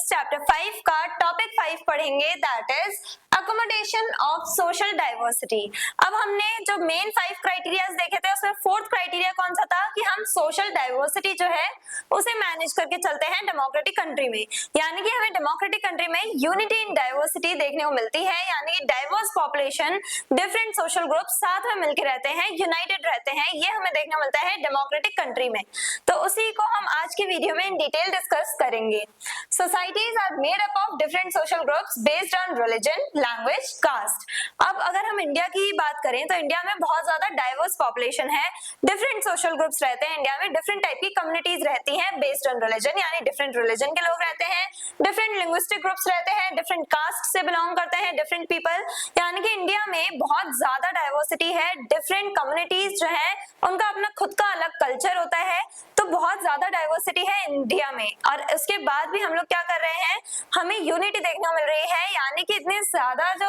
Chapter 5 का topic 5 पढ़ेंगे, that is accommodation of social diversity. अब हमने जो मेन 5 क्राइटेरियाज देखे थे उसमें फोर्थ क्राइटेरिया कौन सा था कि हम सोशल डाइवर्सिटी जो है उसे मैनेज करके चलते हैं डेमोक्रेटिक कंट्री में, यानी कि हमें डेमोक्रेटिक कंट्री में यूनिटी इन डाइवर्सिटी देखने को मिलती है, यानी कि diverse population, different social group साथ में मिलकर रहते हैं, यूनाइटेड रहते हैं, ये हमें देखने को मिलता है डेमोक्रेटिक कंट्री में। तो उसी को हम आज की वीडियो में इन डिटेल डिस्कस करेंगे। Societies are made up of different social groups based on religion, language, caste. अब अगर हम इंडिया की बात करें तो इंडिया में बहुत ज्यादा डाइवर्स पॉपुलेशन है, डिफरेंट सोशल ग्रुप्स रहते हैं इंडिया में, डिफरेंट टाइप की कम्युनिटीज रहती हैं बेस्ड ऑन रिलीजन, यानी डिफरेंट रिलीजन के लोग रहते हैं, डिफरेंट लिंग्विस्टिक ग्रुप्स रहते हैं, डिफरेंट कास्ट से बिलोंग करते हैं डिफरेंट पीपल, यानी कि इंडिया में बहुत ज्यादा डाइवर्सिटी है, डिफरेंट कम्युनिटीज जो है उनका अपना खुद का अलग कल्चर होता है, तो बहुत ज्यादा डाइवर्सिटी है इंडिया में। और उसके बाद भी हम लोग क्या कर रहे हैं, हमें यूनिटी देखने को मिल रही है, यानी कि इतनी ज्यादा जो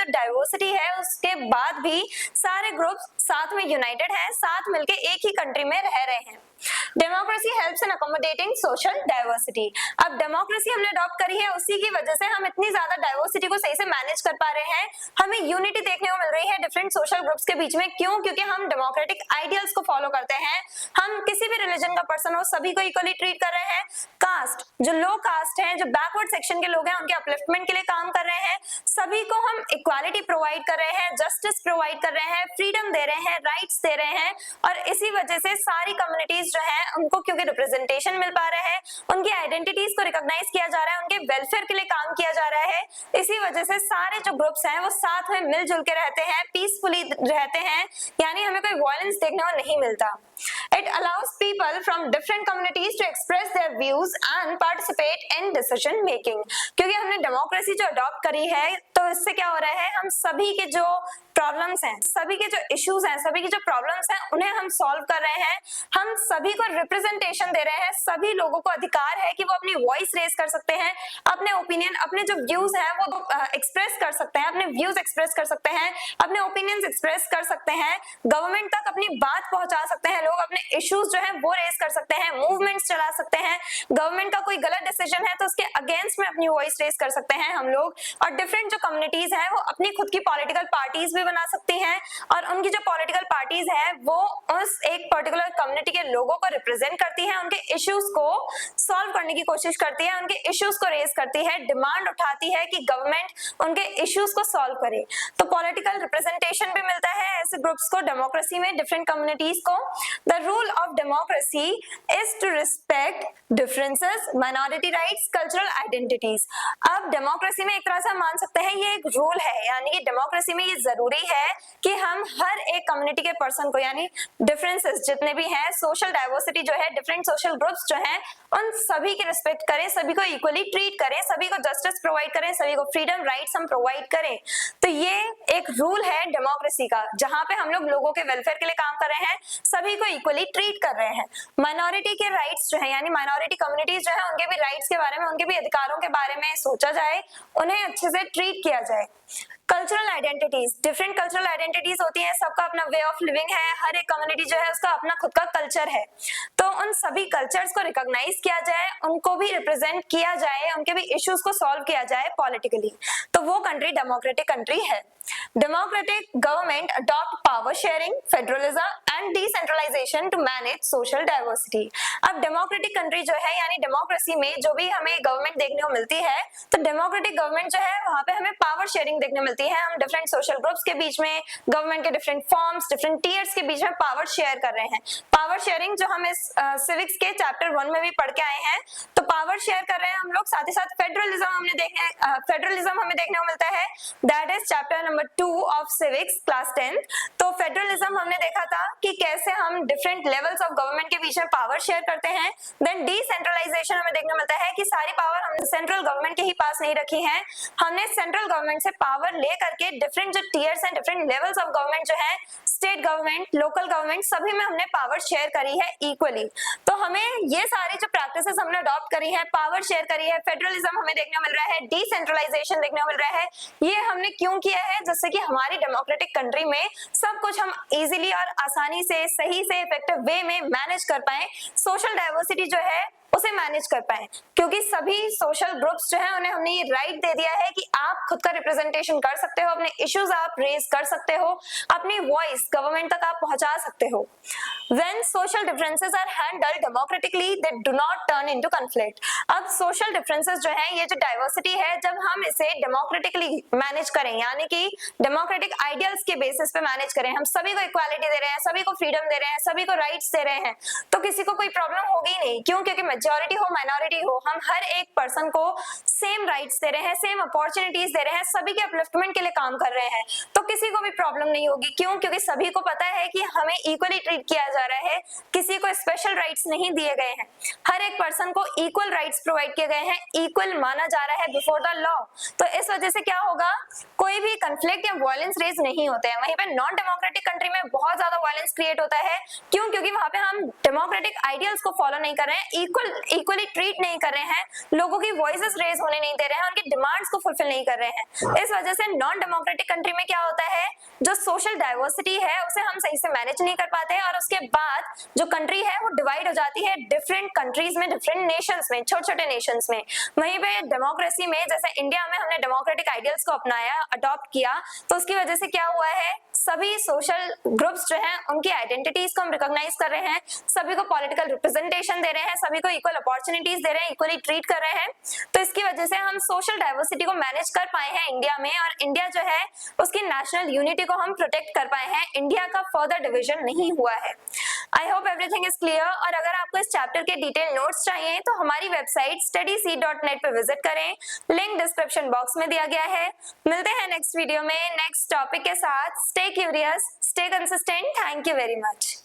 डाइवर्सिटी है उसके बाद भी सारे ग्रुप साथ में यूनाइटेड है, साथ मिलके एक ही कंट्री में रह रहे हैं। Democracy helps in accommodating social diversity. अब डेमोक्रेसी हमने अडॉप्ट करी है, उसी की वजह से हम इतनी ज्यादा डाइवर्सिटी को सही से मैनेज कर पा रहे हैं, हमें यूनिटी देखने को मिल रही है डिफरेंट सोशल ग्रुप्स के बीच में। क्यों? क्योंकि हम डेमोक्रेटिक आइडियल्स को फॉलो करते हैं, हम किसी भी रिलीजन का पर्सन हो सभी को इक्वली ट्रीट कर रहे हैं। कास्ट, जो लो कास्ट है, जो बैकवर्ड सेक्शन के लोग हैं, उनके अपलिफ्टमेंट के लिए काम कर रहे हैं, सभी को हम इक्वालिटी प्रोवाइड कर रहे हैं, जस्टिस प्रोवाइड कर रहे हैं, फ्रीडम दे रहे हैं, राइट्स दे रहे हैं, और इसी वजह से सारी कम्युनिटीज जो है उनको क्योंकि रिप्रेजेंटेशन मिल पा रहा है, उनकी आइडेंटिटीज को रिकॉग्नाइज किया जा रहा है, उनके वेलफेयर के लिए काम किया जा रहा है, इसी वजह से सारे जो ग्रुप्स हैं वो साथ में मिलजुल के रहते हैं, पीसफुली रहते हैं, यानी हमें कोई वायलेंस देखने को नहीं मिलता। It allows people from different communities to express their views and participate in decision making। क्योंकि हमने डेमोक्रेसी जो अडॉप्ट करी है तो इससे क्या हो रहा है, हम सभी के जो प्रॉब्लम्स हैं, सभी के जो इश्यूज हैं, सभी की जो प्रॉब्लम्स हैं उन्हें हम सॉल्व कर रहे हैं, हम सभी को रिप्रेजेंटेशन दे रहे हैं, सभी लोगों को अधिकार है कि वो अपनी वॉइस रेज कर सकते हैं, अपने ओपिनियन, अपने जो व्यूज हैं वो एक्सप्रेस कर सकते हैं, अपने व्यूज एक्सप्रेस कर सकते हैं, अपने ओपिनियंस एक्सप्रेस कर सकते हैं, गवर्नमेंट तक अपनी बात पहुंचा सकते हैं, लोग अपने इश्यूज जो है वो रेज कर सकते हैं, मूवमेंट्स चला सकते हैं, गवर्नमेंट का कोई गलत डिसीजन है तो उसके अगेंस्ट में अपनी वॉइस रेज कर सकते हैं हम लोग। और डिफरेंट जो कम्युनिटीज हैं वो अपनी खुद की पॉलिटिकल पार्टीज भी बना सकती हैं, और उनकी जो पॉलिटिकल पार्टीज है वो उस एक पर्टिकुलर कम्युनिटी के लोगों को रिप्रेजेंट करती है, उनके इश्यूज को सॉल्व करने की कोशिश करती है, उनके इश्यूज को रेज करती है, डिमांड उठाती है कि गवर्नमेंट उनके इश्यूज को सॉल्व करे। तो पॉलिटिकल रिप्रेजेंटेशन भी मिलता है ऐसे ग्रुप्स को डेमोक्रेसी में, डिफरेंट कम्युनिटीज को। The rule of democracy is to respect differences, minority rights, cultural identities. अब डेमोक्रेसी में एक तरह से हम मान सकते हैं ये एक रूल है, यानी कि डेमोक्रेसी में ये जरूरी है कि हम हर एक कम्युनिटी के पर्सन को, यानी डिफरेंसेस जितने भी हैं, सोशल डाइवर्सिटी जो है, डिफरेंट सोशल ग्रुप्स जो हैं, उन सभी की रिस्पेक्ट करें, सभी को इक्वली ट्रीट करें, सभी को जस्टिस प्रोवाइड करें, सभी को फ्रीडम, राइट्स हम प्रोवाइड करें। तो ये एक रूल है डेमोक्रेसी का, जहां पे हम लोग लोगों के वेलफेयर के लिए काम कर रहे हैं, सभी को इक्वली ट्रीट कर रहे हैं। माइनॉरिटी के राइट्स जो है, यानी माइनॉरिटी कम्युनिटीज जो है, उनके भी राइट्स के बारे में, उनके भी अधिकारों के बारे में सोचा जाए, उन्हें अच्छे से ट्रीट किया जाए। Cultural identities, different cultural identities होती हैं, सबका अपना वे ऑफ लिविंग है, हर एक कम्युनिटी जो है उसका अपना खुद का कल्चर है, तो उन सभी कल्चर्स को रिकॉग्नाइज किया जाए, उनको भी रिप्रेजेंट किया जाए, उनके भी इश्यूज को सॉल्व किया जाए पॉलिटिकली, तो वो कंट्री डेमोक्रेटिक कंट्री है। Democratic government adopt power sharing, federalism and decentralisation to manage social diversity. अब डेमोक्रेटिक कंट्री जो है, यानी डेमोक्रेसी में जो भी हमें गवर्नमेंट देखने को मिलती है, तो डेमोक्रेटिक गवर्नमेंट जो है वहां पे हमें पावर शेयरिंग देखने को मिलती है, हम डिफरेंट सोशल ग्रुप्स के बीच में, गवर्नमेंट के डिफरेंट फॉर्म्स, डिफरेंट टीयर्स के बीच में पावर शेयर कर रहे हैं। पावर शेयरिंग जो हम इस सिविक्स के चैप्टर 1 में भी पढ़ के आए हैं, तो पावर शेयर कर रहे हैं हम लोग, साथ ही साथ फेडरलिज्म हमने देखे, फेडरलिज्म हमें देखने को मिलता है, that is chapter number 2 of civics class 10। तो फेडरलिज्म हमने देखा था कि कैसे हम डिफरेंट लेवल्स ऑफ गवर्नमेंट के बीच में पावर शेयर करते हैं। देन डिसेंट्रलाइजेशन हमें देखने को मिलता है कि सारी पावर हमने सेंट्रल गवर्नमेंट के ही पास नहीं रखी है, हमने सेंट्रल गवर्नमेंट से पावर ले करके डिफरेंट जो टीयर्स हैं, डिफरेंट लेवल्स ऑफ गवर्नमेंट जो है, स्टेट गवर्नमेंट, लोकल गवर्नमेंट, सभी में हमने पावर शेयर करी है इक्वली। तो हमें ये सारी जो प्रैक्टिसेस हमने अडॉप्ट करी है, पावर शेयर करी है, फेडरलिज्म हमें देखने को मिल रहा है, डिसेंट्रलाइजेशन देखने को मिल रहा है, ये हमने क्यों किया है, जिससे कि हमारी डेमोक्रेटिक कंट्री में सब कुछ हम इजीली और आसानी से, सही से, इफेक्टिव वे में मैनेज कर पाए। सोशल डाइवर्सिटी जो है उसे मैनेज कर पाए, क्योंकि सभी सोशल ग्रुप्स जो है उन्हें हमने ये राइट दे दिया है कि आप खुद का रिप्रेजेंटेशन कर सकते हो, अपने इश्यूज आप रेज कर सकते हो, अपनी वॉइस गवर्नमेंट तक आप पहुंचा सकते हो। When social differences are handled democratically, they do not turn into conflict. अब social differences जो है, ये जो diversity है, जब हम इसे democratically मैनेज करें, यानी कि democratic ideals के बेसिस पे मैनेज करें, हम सभी को इक्वालिटी दे रहे हैं, सभी को फ्रीडम दे रहे हैं, सभी को राइट्स दे रहे हैं, तो किसी को कोई प्रॉब्लम होगी नहीं। क्यों? क्योंकि मेजोरिटी हो माइनॉरिटी हो, हम हर एक पर्सन को सेम राइट्स दे रहे हैं, सेम अपॉर्चुनिटीज दे रहे हैं, सभी के अपलिफ्टमेंट के लिए काम कर रहे हैं, तो किसी को भी प्रॉब्लम नहीं होगी। क्यों? क्योंकि सभी को पता है कि हमें इक्वली ट्रीट किया जा रहा है, किसी को स्पेशल राइट्स नहीं दिए गए हैं, हर एक पर्सन को इक्वल राइट्स प्रोवाइड किए गए हैं, इक्वल माना जा रहा है बिफोर द लॉ। तो इस वजह से क्या होगा, कोई भी कंफ्लिक्ट या वायलेंस रेज नहीं होते हैं। वहीं पे नॉन डेमोक्रेटिक कंट्री में बहुत ज्यादा वायलेंस क्रिएट होता है। क्यों? क्योंकि वहां पे हम डेमोक्रेटिक आइडियल्स को फॉलो नहीं कर रहे हैं, इक्वली ट्रीट नहीं कर रहे हैं, लोगों की वॉइसेस रेज होने नहीं दे रहे हैं, उनकी डिमांड्स को फुलफिल नहीं कर रहे हैं। इस वजह से नॉन डेमोक्रेटिक कंट्री में क्या होता है, जो सोशल डाइवर्सिटी है उसे हम सही से मैनेज नहीं कर पाते हैं, और उसके बाद जो कंट्री है वो डिवाइड हो जाती है डिफरेंट कंट्रीज में, डिफरेंट नेशंस में, छोटे छोटे नेशंस में। वहीं पे डेमोक्रेसी में, जैसे इंडिया में हमने डेमोक्रेटिक आइडियल्स को अपनाया, अडॉप्ट किया, तो उसकी वजह से क्या हुआ है, सभी सोशल ग्रुप्स जो हैं उनकी आइडेंटिटीज को हम रिकॉग्नाइज कर रहे हैं, सभी को पॉलिटिकल रिप्रेजेंटेशन दे रहे हैं, सभी को इक्वल अपॉर्चुनिटीज दे रहे हैं, इक्वली ट्रीट कर रहे हैं। तो इसकी वजह से हम सोशल डाइवर्सिटी को मैनेज कर पाए हैं इंडिया में, और इंडिया जो है उसकी नेशनल यूनिटी को हम प्रोटेक्ट कर पाए हैं, इंडिया का फर्दर डिवीजन नहीं हुआ है। I hope everything is clear. और अगर आपको इस चैप्टर के डिटेल नोट्स चाहिए तो हमारी वेबसाइट studyseed.net पे विजिट करें, लिंक डिस्क्रिप्शन बॉक्स में दिया गया है। मिलते हैं नेक्स्ट वीडियो में नेक्स्ट टॉपिक के साथ। Stay curious, stay consistent. Thank you very much.